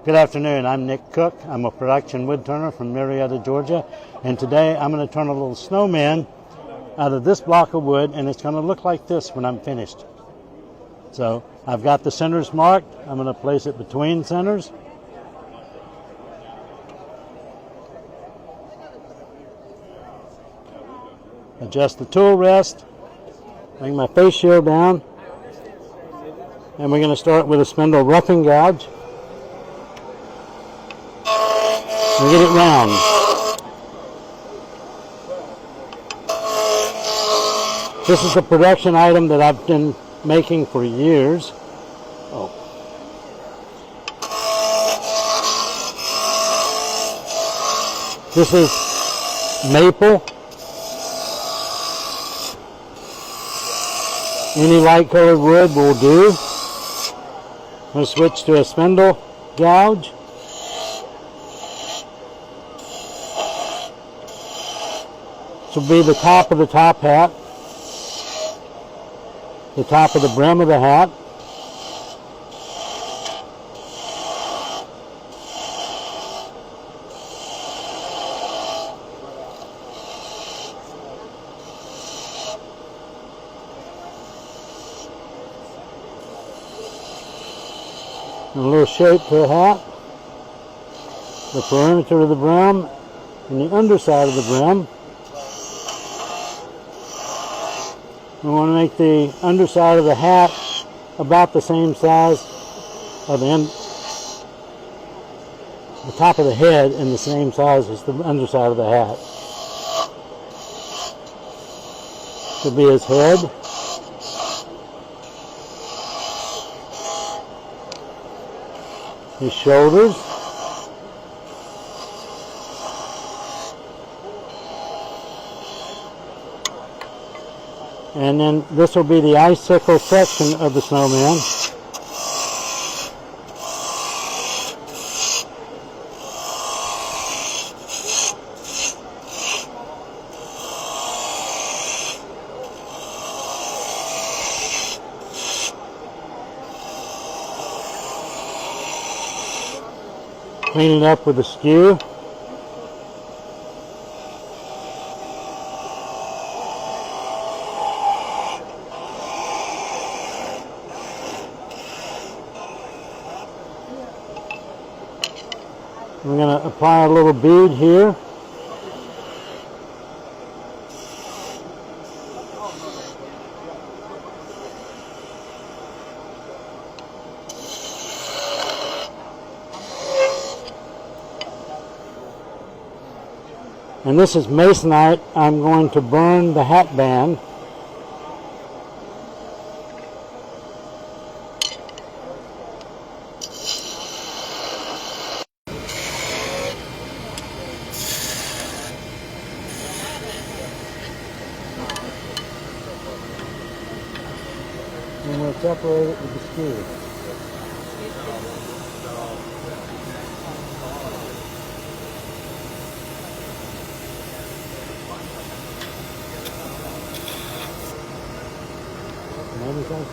Good afternoon, I'm Nick Cook. I'm a production wood turner from Marietta, Georgia, and today I'm going to turn a little snowman out of this block of wood, and it's going to look like this when I'm finished. So I've got the centers marked. I'm going to place it between centers. Adjust the tool rest, bring my face shield down, and we're going to start with a spindle roughing gouge. And get it round. This is a production item that I've been making for years. Oh. This is maple. Any light colored wood will do. I'm going to switch to a spindle gouge. This will be the top of the top hat, the top of the brim of the hat. And a little shape to the hat, the perimeter of the brim, and the underside of the brim. We want to make the underside of the hat about the same size of the top of the head and the same size as the underside of the hat. Should be his head. His shoulders. And then this will be the icicle section of the snowman. Clean it up with a skew. We're going to apply a little bead here. And this is masonite. I'm going to burn the hat band. And we'll separate it with the skew. Maybe that's